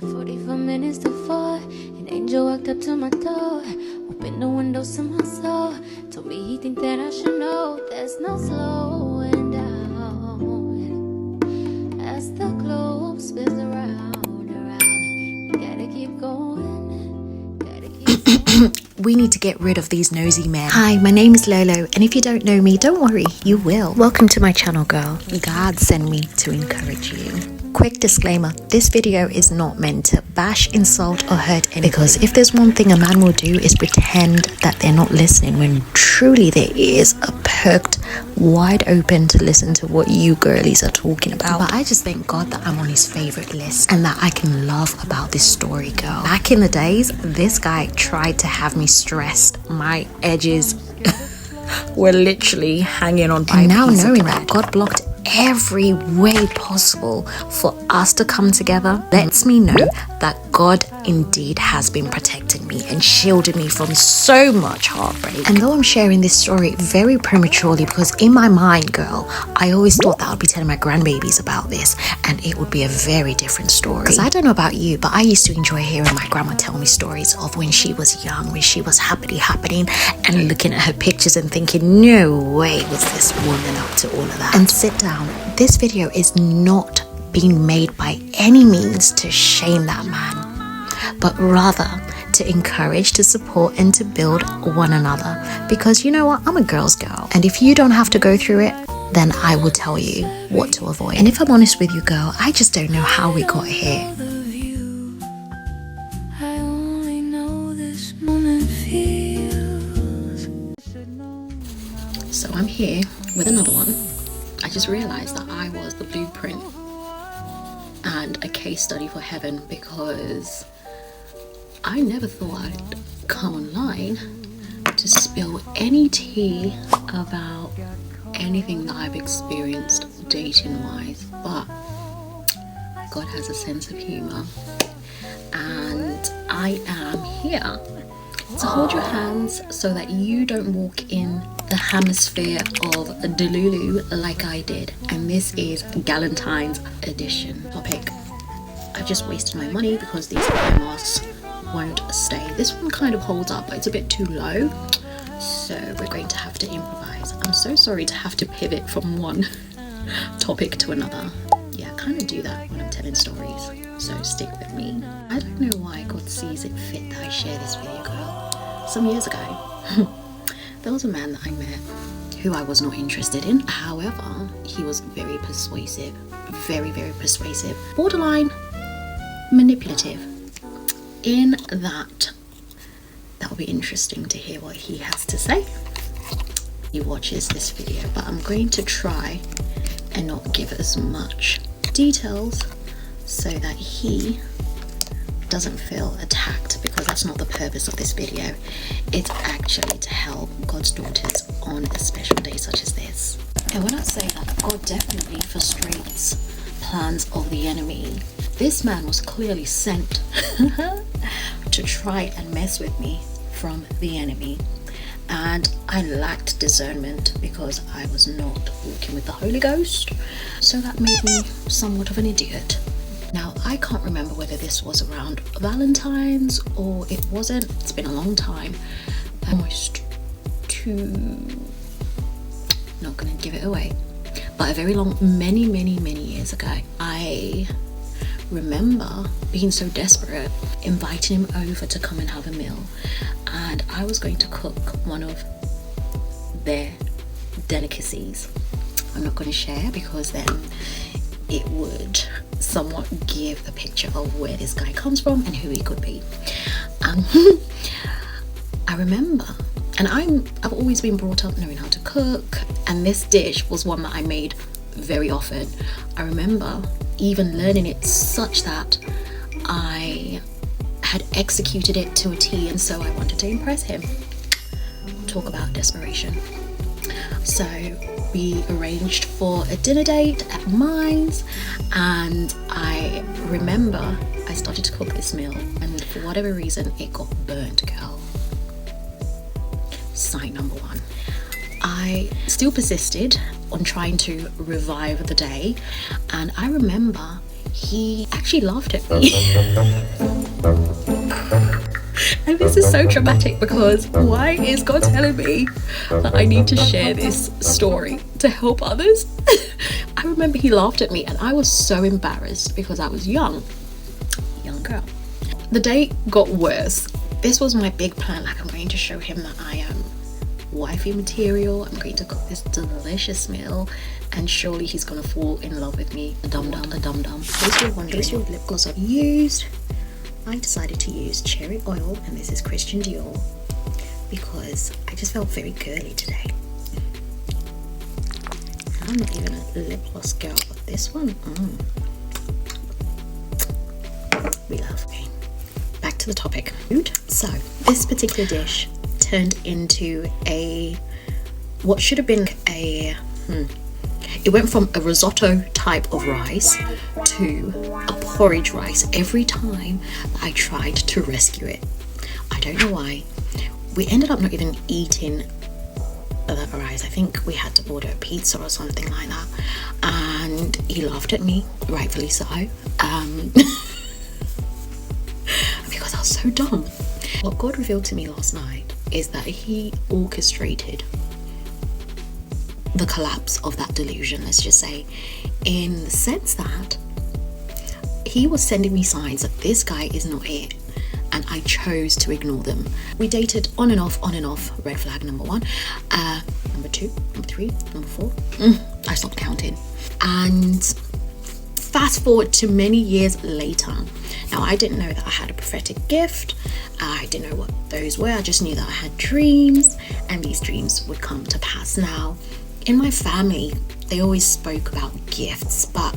44 minutes to 4, an angel walked up to my door, opened the windows to my soul, told me he think that I should know there's no slowing down. As the globe spins around, you gotta keep going, gotta keep going. We need to get rid of these nosy men. Hi, my name is Lolo, and if you don't know me, don't worry, you will. Welcome to my channel, girl. God sent me to encourage you. Quick disclaimer, this video is not meant to bash, insult, or hurt anyone. Because if there's one thing a man will do is pretend that they're not listening when truly their ears are perked wide open to listen to what you girlies are talking about. But I just thank God that I'm on his favorite list and that I can laugh about this story, girl. Back in the days, this guy tried to have me stressed. My edges were literally hanging on by a piece of thread. And now knowing that God blocked every way possible for us to come together lets me know that God indeed has been protecting me and shielding me from so much heartbreak. And though I'm sharing this story very prematurely, because in my mind, girl, I always thought that I'd be telling my grandbabies about this and it would be a very different story. Because I don't know about you, but I used to enjoy hearing my grandma tell me stories of when she was young, when she was happily happening, and looking at her pictures and thinking, no way was this woman up to all of that. And sit down. This video is not being made by any means to shame that man, but rather to encourage, to support, and to build one another. Because you know what? I'm a girl's girl. And if you don't have to go through it, then I will tell you what to avoid. And if I'm honest with you, girl, I just don't know how we got here. So I'm here with another one. I just realized that I was the blueprint and a case study for heaven, because I never thought I'd come online to spill any tea about anything that I've experienced dating wise, but God has a sense of humor, and I am here to hold your hands so that you don't walk in the hemisphere of Delulu like I did. And this is Galantine's edition. Topic: I've just wasted my money because these eye masks won't stay. This one kind of holds up, but it's a bit too low, so we're going to have to improvise. I'm so sorry to have to pivot from one topic to another. Yeah, I kind of do that when I'm telling stories, so stick with me. I don't know why God sees it fit that I share this video, girl. Some years ago, there was a man that I met who I was not interested in. However, he was very persuasive, very, very persuasive, borderline manipulative. In that will be interesting to hear what he has to say. He watches this video, but I'm going to try and not give as much details so that he doesn't feel attacked, because that's not the purpose of this video. It's actually to help God's daughters on a special day such as this. And when I say that God definitely frustrates plans of the enemy, this man was clearly sent to try and mess with me from the enemy. And I lacked discernment because I was not walking with the Holy Ghost, so that made me somewhat of an idiot. Now, I can't remember whether this was around Valentine's or it wasn't. It's been a long time. Almost not gonna give it away, but a very long, many years ago, I remember being so desperate, inviting him over to come and have a meal. And I was going to cook one of their delicacies. I'm not going to share because then it would somewhat give a picture of where this guy comes from and who he could be. I remember, and I've always been brought up knowing how to cook, and this dish was one that I made very often. I remember even learning it such that I had executed it to a T, and so I wanted to impress him. Talk about desperation. So we arranged for a dinner date at mine's, and I remember I started to cook this meal, and for whatever reason it got burnt, girl. Sign number one. I still persisted on trying to revive the day, and I remember he actually laughed at me. And this is so dramatic because why is God telling me that I need to share this story to help others? I remember he laughed at me and I was so embarrassed because I was young girl. The day got worse. This was my big plan. Like, I'm going to show him that I am wifey material. I'm going to cook this delicious meal and surely he's gonna fall in love with me. A dum-dum. In case you're wondering what lip gloss I've used, I decided to use cherry oil, and this is Christian Dior because I just felt very girly today. I'm not even a lip gloss girl, but this one, we love. Okay, back to the topic. Food. So this particular dish turned into what should have been it went from a risotto type of rice to a porridge rice every time I tried to rescue it. I don't know why. We ended up not even eating the rice. I think we had to order a pizza or something like that, and he laughed at me, rightfully so, because I was so dumb. What God revealed to me last night is that he orchestrated the collapse of that delusion, let's just say, in the sense that he was sending me signs that this guy is not it, and I chose to ignore them. We dated on and off, red flag number 1, number 2, number 3, number 4, I stopped counting. And fast forward to many years later. Now, I didn't know that I had a prophetic gift. I didn't know what those were. I just knew that I had dreams, and these dreams would come to pass. Now, in my family, they always spoke about gifts, but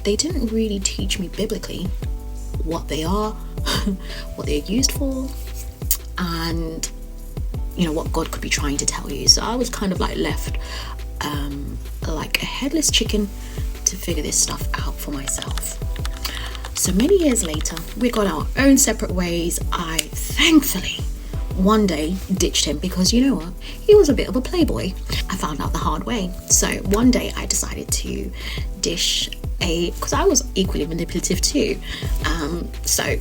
they didn't really teach me biblically what they are, what they're used for, and what God could be trying to tell you. So I was kind of like left like a headless chicken to figure this stuff out for myself. So many years later, we got our own separate ways. I thankfully one day ditched him because you know what, he was a bit of a playboy. I found out the hard way. So one day I decided to dish because I was equally manipulative too, so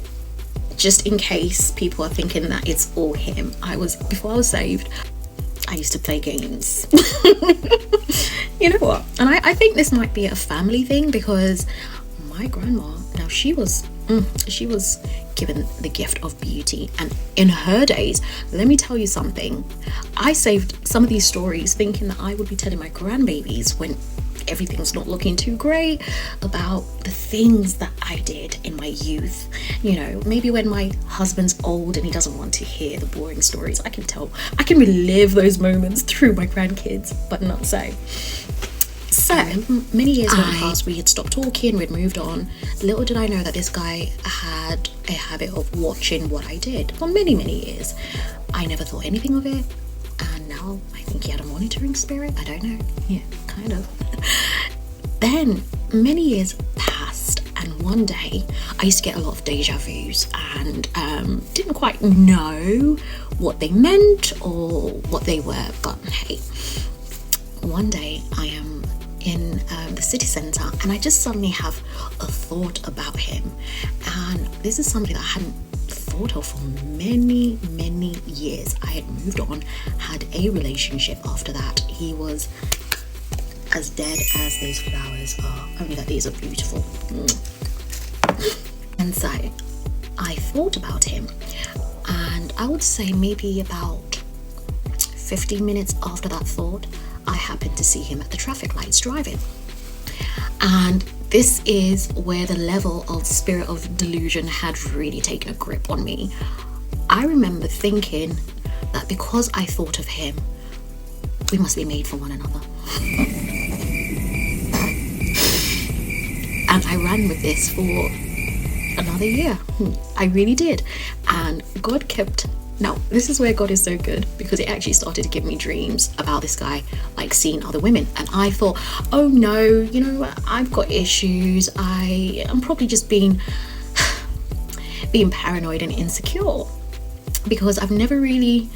just in case people are thinking that it's all him, before I was saved, I used to play games. You know what, and I think this might be a family thing because my grandma, now she was given the gift of beauty, and in her days, let me tell you something, I saved some of these stories thinking that I would be telling my grandbabies when everything's not looking too great about the things that I did in my youth. Maybe when my husband's old and he doesn't want to hear the boring stories, I can relive those moments through my grandkids, but not so. So many years went past, we had stopped talking, we'd moved on. Little did I know that this guy had a habit of watching what I did for many, many years. I never thought anything of it, and now I think he had a monitoring spirit. I don't know. Yeah, kind of. Then many years passed, and one day I used to get a lot of deja vus and didn't quite know what they meant or what they were, but hey, one day I am in the city centre and I just suddenly have a thought about him, and this is something that I hadn't thought of for many years. I had moved on, had a relationship after that. He was as dead as those flowers are, only that these are beautiful. And so I thought about him, and I would say maybe about 15 minutes after that thought, I happened to see him at the traffic lights driving. And this is where the level of spirit of delusion had really taken a grip on me. I remember thinking that because I thought of him, we must be made for one another. And I ran with this for another year. I really did. And God kept... Now, this is where God is so good, because it actually started to give me dreams about this guy, like seeing other women. And I thought, oh no, I've got issues. I'm probably just being paranoid and insecure, because I've never really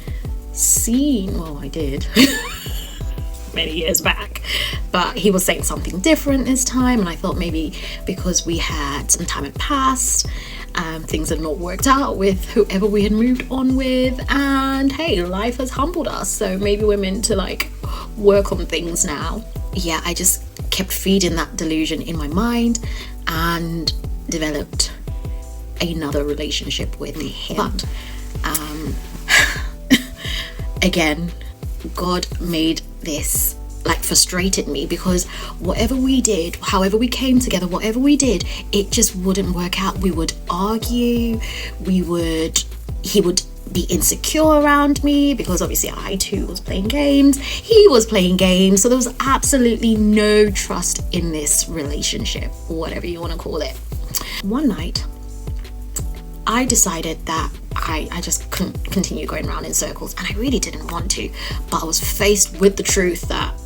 seen, well, I did many years back, But he was saying something different this time, and I thought maybe because we had some time had passed, things had not worked out with whoever we had moved on with, and hey, life has humbled us, so maybe we're meant to like work on things now. Yeah, I just kept feeding that delusion in my mind and developed another relationship with him. But again, God made this like frustrated me, because whatever we did, however we came together, whatever we did, it just wouldn't work out. We would argue, he would be insecure around me, because obviously I too was playing games, he was playing games, so there was absolutely no trust in this relationship, whatever you want to call it. One night I decided that I just couldn't continue going around in circles, and I really didn't want to, but I was faced with the truth that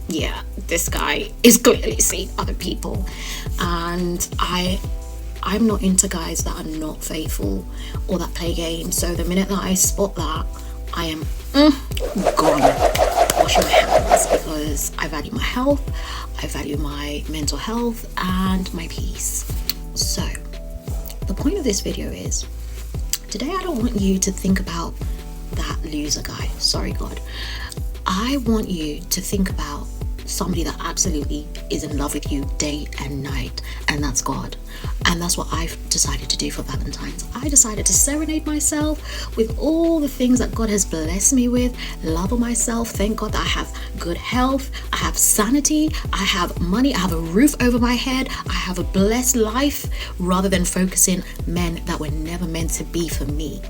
yeah, this guy is clearly seeing other people, and I'm not into guys that are not faithful or that play games. So the minute that I spot that, I am gone, washing my hands, because I value my health, I value my mental health and my peace. So the point of this video is, today I don't want you to think about that loser guy, sorry God. I want you to think about somebody that absolutely is in love with you day and night, and that's God. And that's what I've decided to do for Valentine's. I decided to serenade myself with all the things that God has blessed me with, love on myself. Thank God that I have good health, I have sanity, I have money, I have a roof over my head, I have a blessed life, rather than focusing men that were never meant to be for me.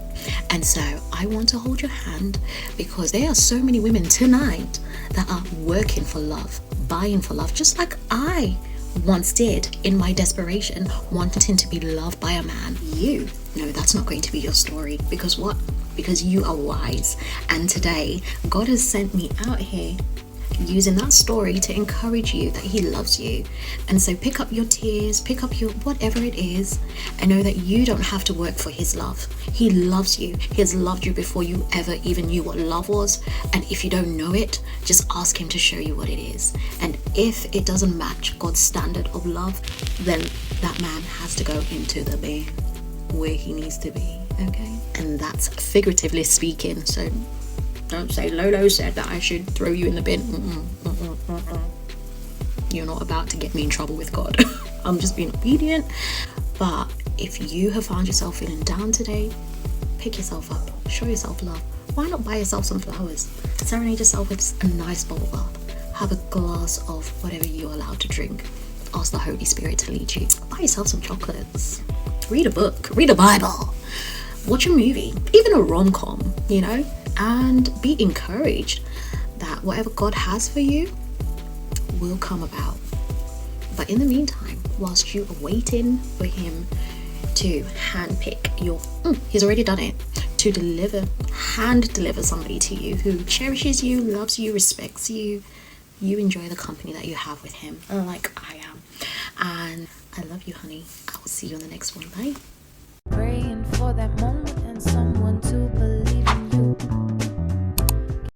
And so I want to hold your hand, because there are so many women tonight that are working for love, buying for love, just like I once did in my desperation, wanting to be loved by a man. No, that's not going to be your story. Because what? Because you are wise, and today God has sent me out here using that story to encourage you that he loves you. And so pick up your tears, pick up your whatever it is, and know that you don't have to work for his love. He loves you. He has loved you before you ever even knew what love was. And if you don't know it, just ask him to show you what it is. And if it doesn't match God's standard of love, then that man has to go into the bin where he needs to be, okay? And that's figuratively speaking, so don't say Lolo said that I should throw you in the bin. You're not about to get me in trouble with God. I'm just being obedient. But if you have found yourself feeling down today, pick yourself up, show yourself love. Why not buy yourself some flowers? Serenade yourself with a nice bubble bath. Have a glass of whatever you're allowed to drink. Ask the Holy Spirit to lead you. Buy yourself some chocolates. Read a book, read a Bible, watch a movie, even a rom-com, you know? And be encouraged that whatever God has for you will come about. But in the meantime, whilst you are waiting for him to handpick your, he's already done it, to hand deliver somebody to you who cherishes you, loves you, respects you, you enjoy the company that you have with him, like I am. And I love you, honey. I will see you on the next one. Bye. Praying for that moment and someone to believe.